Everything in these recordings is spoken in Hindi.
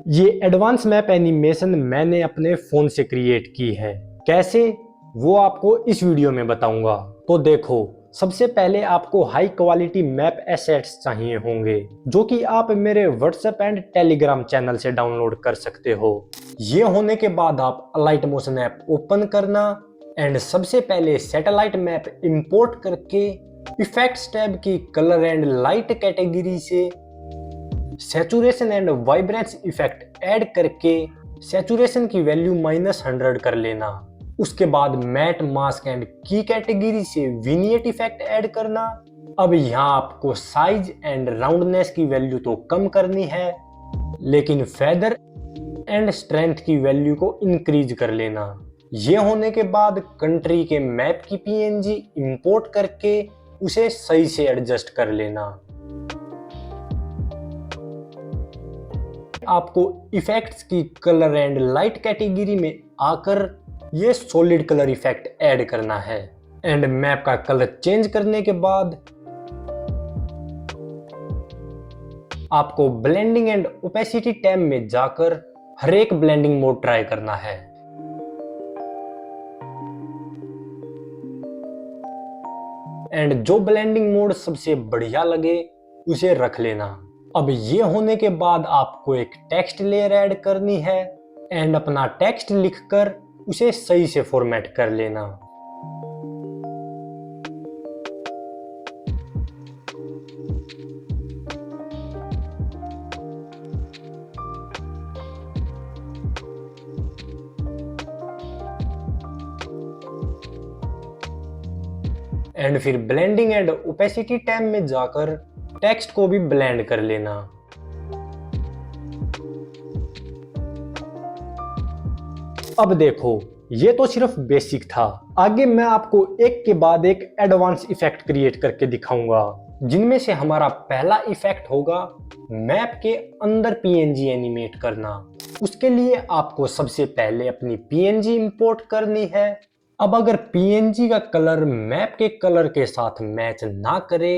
ये एडवांस मैप एनिमेशन मैंने अपने फ़ोन से क्रिएट की है। कैसे, वो आपको इस वीडियो में बताऊंगा। तो देखो, सबसे पहले आपको हाई क्वालिटी मैप एसेट्स चाहिए होंगे, जो कि आप मेरे व्हाट्सएप एंड टेलीग्राम चैनल से डाउनलोड कर सकते हो। ये होने के बाद आप अलाइट मोशन ऐप ओपन करना एंड सबसे पहले सैटेलाइट मैप इंपोर्ट करके इफेक्ट्स टैब की कलर एंड लाइट कैटेगरी से saturation and vibrance effect add करके सैचुरेशन की वैल्यू -100 कर लेना। उसके बाद मैट मास्क एंड की कैटेगरी से विनियट इफेक्ट ऐड करना। अब यहाँ आपको साइज एंड राउंडनेस की वैल्यू तो कम करनी है, लेकिन फेदर एंड स्ट्रेंथ की वैल्यू को इंक्रीज कर लेना। ये होने के बाद कंट्री के मैप की पीएनजी इंपोर्ट करके उसे सही से एडजस्ट कर लेना। आपको इफेक्ट्स की कलर एंड लाइट कैटेगरी में आकर ये सॉलिड कलर इफेक्ट ऐड करना है एंड मैप का कलर चेंज करने के बाद आपको ब्लेंडिंग एंड ओपेसिटी टैब में जाकर हर एक ब्लेंडिंग मोड ट्राई करना है एंड जो ब्लेंडिंग मोड सबसे बढ़िया लगे उसे रख लेना। अब ये होने के बाद आपको एक टेक्स्ट लेयर ऐड करनी है एंड अपना टेक्स्ट लिखकर उसे सही से फॉर्मेट कर लेना। एंड फिर ब्लेंडिंग एंड ओपेसिटी टैब में जाकर टेक्स्ट को भी ब्लेंड कर लेना। अब देखो, ये तो सिर्फ बेसिक था। आगे मैं आपको एक के बाद एक एडवांस इफेक्ट क्रिएट करके दिखाऊंगा, जिनमें से हमारा पहला इफेक्ट होगा मैप के अंदर पीएनजी एनिमेट करना। उसके लिए आपको सबसे पहले अपनी पीएनजी इंपोर्ट करनी है। अब अगर पीएनजी का कलर मैप के कलर के साथ मैच ना करे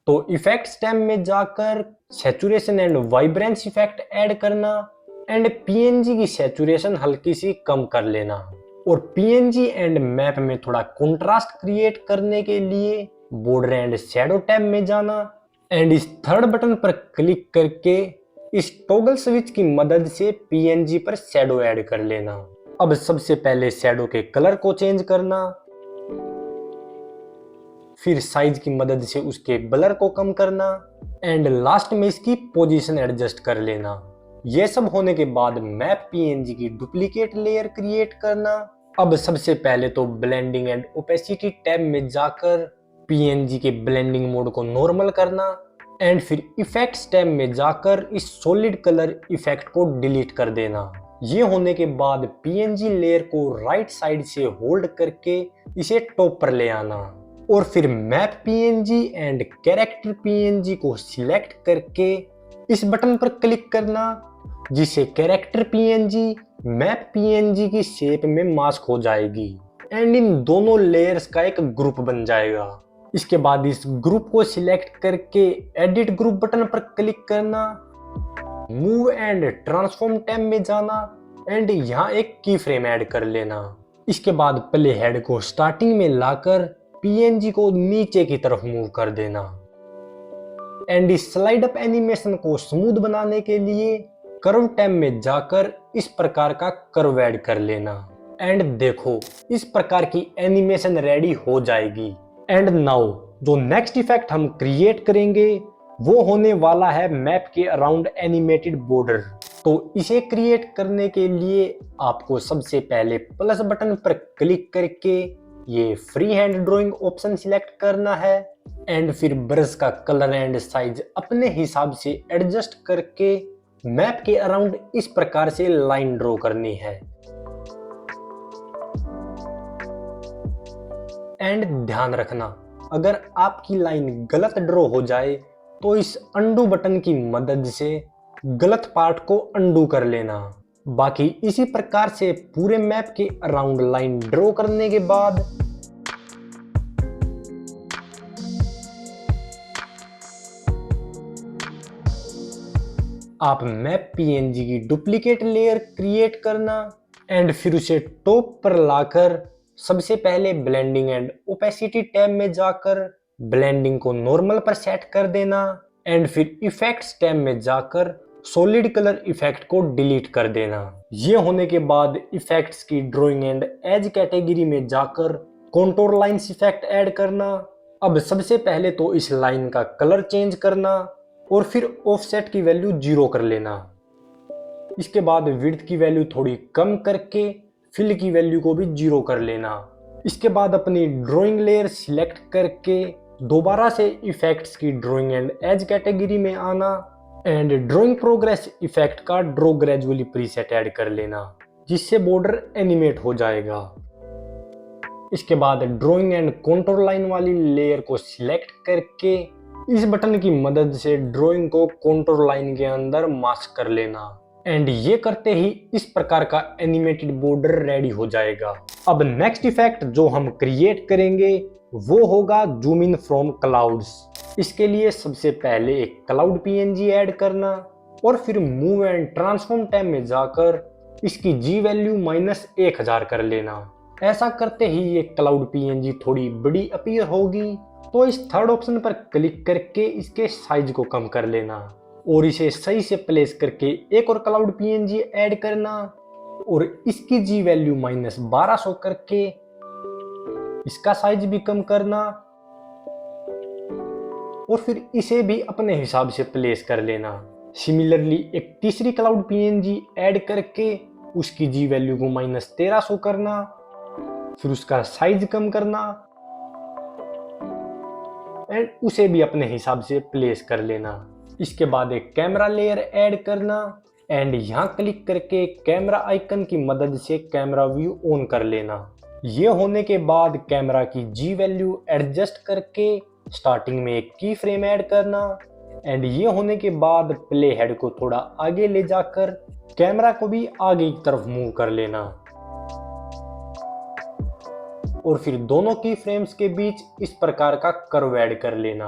तो इफेक्ट्स टैब में जाकर saturation and vibrance effect add करना एंड पीएनजी की सैचुरेशन हल्की सी कम कर लेना। और पीएनजी एंड मैप में थोड़ा कंट्रास्ट क्रिएट करने के लिए बॉर्डर एंड शैडो टैब में जाना एंड इस थर्ड बटन पर क्लिक करके इस टॉगल स्विच की मदद से पीएनजी पर शैडो ऐड कर लेना। अब सबसे पहले शैडो के कलर को चेंज करना, फिर साइज की मदद से उसके ब्लर को कम करना एंड लास्ट में इसकी पोजीशन एडजस्ट कर लेना। यह सब होने के बाद मैप पीएनजी की डुप्लीकेट लेयर क्रिएट करना। अब सबसे पहले तो ब्लेंडिंग एंड ओपेसिटी टैब में जाकर पीएनजी के ब्लेंडिंग मोड को नॉर्मल करना एंड फिर इफेक्ट्स टैब में जाकर इस सॉलिड कलर इफेक्ट को डिलीट कर देना। ये होने के बाद पीएनजी लेयर को राइट साइड से होल्ड करके इसे टॉप पर ले आना और फिर map PNG and character PNG को सिलेक्ट करके इस बटन पर क्लिक करना, जिससे कैरेक्टर पीएनजी मैप पीएनजी की शेप में मास्क हो जाएगी एंड इन दोनों लेयर्स का एक ग्रुप बन जाएगा। इसके बाद इस ग्रुप को सिलेक्ट करके एडिट ग्रुप बटन पर क्लिक करना, मूव एंड ट्रांसफॉर्म टैब में जाना एंड यहाँ एक की फ्रेम ऐड कर लेना। इसके बाद प्ले हेड को स्टार्टिंग में लाकर पीएनजी को नीचे की तरफ मूव कर देना एंड इस स्लाइड अप एनिमेशन को स्मूथ बनाने के लिए कर्व टैब में जाकर इस प्रकार का कर्व ऐड कर लेना एंड देखो, इस प्रकार की एनिमेशन रेडी हो जाएगी। एंड नाउ जो नेक्स्ट इफेक्ट हम क्रिएट करेंगे वो होने वाला है मैप के अराउंड एनिमेटेड बॉर्डर। तो इसे क्रिएट करने के लिए आपको सबसे पहले प्लस बटन पर क्लिक करके ये free hand drawing option select करना है एंड फिर ब्रश का कलर एंड साइज अपने हिसाब से एडजस्ट करके मैप के अराउंड इस प्रकार से लाइन ड्रॉ करनी है। एंड ध्यान रखना, अगर आपकी लाइन गलत ड्रॉ हो जाए तो इस अंडू बटन की मदद से गलत पार्ट को अंडू कर लेना। बाकी इसी प्रकार से पूरे मैप के अराउंड लाइन ड्रॉ करने के बाद आप मैप पीएनजी की डुप्लीकेट लेयर क्रिएट करना एंड फिर उसे टॉप पर लाकर सबसे पहले ब्लेंडिंग एंड ओपेसिटी टैब में जाकर ब्लेंडिंग को नॉर्मल पर सेट कर देना एंड फिर इफेक्ट्स टैब में जाकर सॉलिड कलर इफेक्ट को डिलीट कर देना। ये होने के बाद इफेक्ट्स की ड्राइंग एंड एज कैटेगरी में जाकर कॉन्टोर लाइंस इफेक्ट ऐड करना। अब सबसे पहले तो इस लाइन का कलर चेंज करना और फिर ऑफसेट की वैल्यू 0 कर लेना। इसके बाद विड्थ की वैल्यू थोड़ी कम करके फिल की वैल्यू को भी 0 कर लेना। इसके बाद अपनी ड्राइंग लेयर सिलेक्ट करके दोबारा से इफेक्ट्स की ड्राइंग एंड एज कैटेगरी में आना एंड ड्राइंग प्रोग्रेस इफेक्ट का ड्रॉ ग्रेजुअली प्रीसेट ऐड कर लेना, जिससे बॉर्डर एनिमेट हो जाएगा। इसके बाद ड्राइंग एंड कंटूर लाइन वाली लेयर को सिलेक्ट करके इस बटन की मदद से ड्राइंग को कंटूर लाइन के अंदर मास्क कर लेना एंड ये करते ही इस प्रकार का एनिमेटेड बॉर्डर रेडी हो जाएगा। अब नेक्स्ट इफेक्ट जो हम क्रिएट करेंगे वो होगा जूम इन फ्रॉम क्लाउड्स। इसके लिए सबसे पहले एक क्लाउड पीएनजी ऐड करना और फिर मूव एंड ट्रांसफॉर्म टैब में जाकर इसकी जी वैल्यू -1000 कर लेना। ऐसा करते ही ये क्लाउड पीएनजी थोड़ी बड़ी अपीयर होगी, तो इस थर्ड ऑप्शन पर क्लिक करके इसके साइज को कम कर लेना और इसे सही से प्लेस करके एक और क्लाउड पीएनजी ऐड करना और इसकी जी वैल्यू -1200 करके इसका साइज भी कम करना और फिर इसे भी अपने हिसाब से प्लेस कर लेना। सिमिलरली एक तीसरी क्लाउड पीएनजी ऐड करके उसकी जी वैल्यू को -1300 करना, फिर उसका साइज कम करना एंड उसे भी अपने हिसाब से प्लेस कर लेना। इसके बाद एक कैमरा लेयर ऐड करना एंड यहाँ क्लिक करके कैमरा आइकन की मदद से कैमरा व्यू ऑन कर लेना। ये होने के बाद कैमरा की जी वैल्यू एडजस्ट करके स्टार्टिंग में एक की फ्रेम ऐड करना एंड ये होने के बाद प्ले हेड को थोड़ा आगे ले जाकर कैमरा को भी आगे की तरफ मूव कर लेना और फिर दोनों की फ्रेम्स के बीच इस प्रकार का कर्व ऐड कर लेना।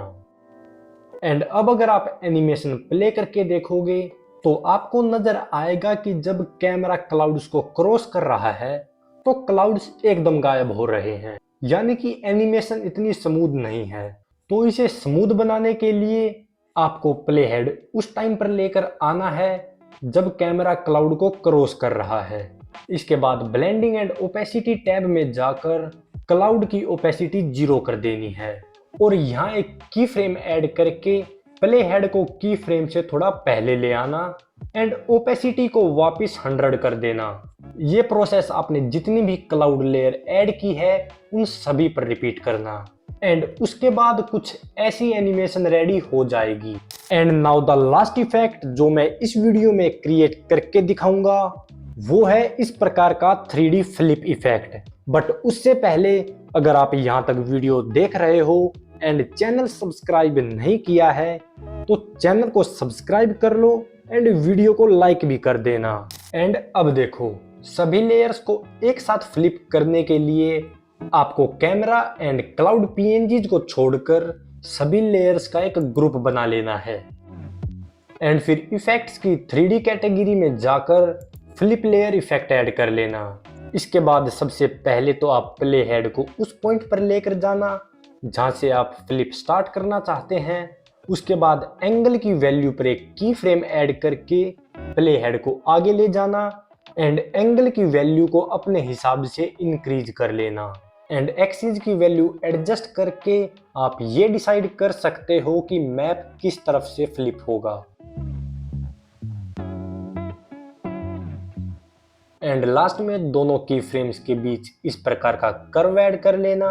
एंड अब अगर आप एनिमेशन प्ले करके देखोगे तो आपको नजर आएगा कि जब कैमरा क्लाउड्स को क्रॉस कर रहा है तो क्लाउड्स एकदम गायब हो रहे हैं, यानी कि एनिमेशन इतनी स्मूथ नहीं है। तो इसे स्मूथ बनाने के लिए आपको प्ले हेड उस टाइम पर लेकर आना है जब कैमरा क्लाउड को क्रॉस कर रहा है। इसके बाद ब्लेंडिंग एंड ओपेसिटी टैब में जाकर क्लाउड की ओपेसिटी 0 कर देनी है और यहाँ एक की फ्रेम ऐड करके प्ले हेड को की फ्रेम से थोड़ा पहले ले आना एंड ओपेसिटी को वापस 100 कर देना। ये प्रोसेस आपने जितनी भी क्लाउड लेयर ऐड की है उन सभी पर रिपीट करना एंड उसके बाद कुछ ऐसी एनिमेशन रेडी हो जाएगी। And now the last effect जो मैं इस वीडियो में क्रिएट करके दिखाऊंगा वो है इस प्रकार का 3D फ्लिप इफेक्ट। बट उससे पहले अगर आप यहाँ तक वीडियो देख रहे हो एंड चैनल सब्सक्राइब नहीं किया है तो चैनल को सब्सक्राइब कर लो एंड वीडियो को लाइक भी कर देना। एंड अब देखो, सभी लेयर्स को एक साथ फ्लिप करने के लिए आपको कैमरा एंड क्लाउड पीएनजीज को छोड़कर सभी लेयर्स का एक ग्रुप बना लेना है एंड फिर इफेक्ट्स की 3D कैटेगरी में जाकर फ्लिप लेयर इफेक्ट ऐड कर लेना। इसके बाद सबसे पहले तो आप प्ले हेड को उस पॉइंट पर लेकर जाना जहां से आप फ्लिप स्टार्ट करना चाहते हैं। उसके बाद एंगल की वैल्यू पर एक की फ्रेम ऐड करके प्ले हेड को आगे ले जाना एंड एंगल की वैल्यू को अपने हिसाब से इंक्रीज कर लेना एंड एक्सिस की वैल्यू एडजस्ट करके आप ये डिसाइड कर सकते हो कि मैप किस तरफ से फ्लिप होगा। एंड लास्ट में दोनों की फ्रेम्स के बीच इस प्रकार का कर्व ऐड कर लेना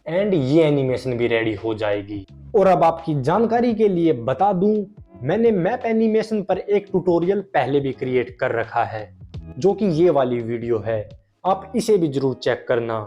एंड ये एनिमेशन भी रेडी हो जाएगी। और अब आपकी जानकारी के लिए बता दूं, मैंने मैप एनिमेशन पर एक ट्यूटोरियल पहले भी क्रिएट कर रखा है जो कि ये वाली वीडियो है, आप इसे भी जरूर चेक करना।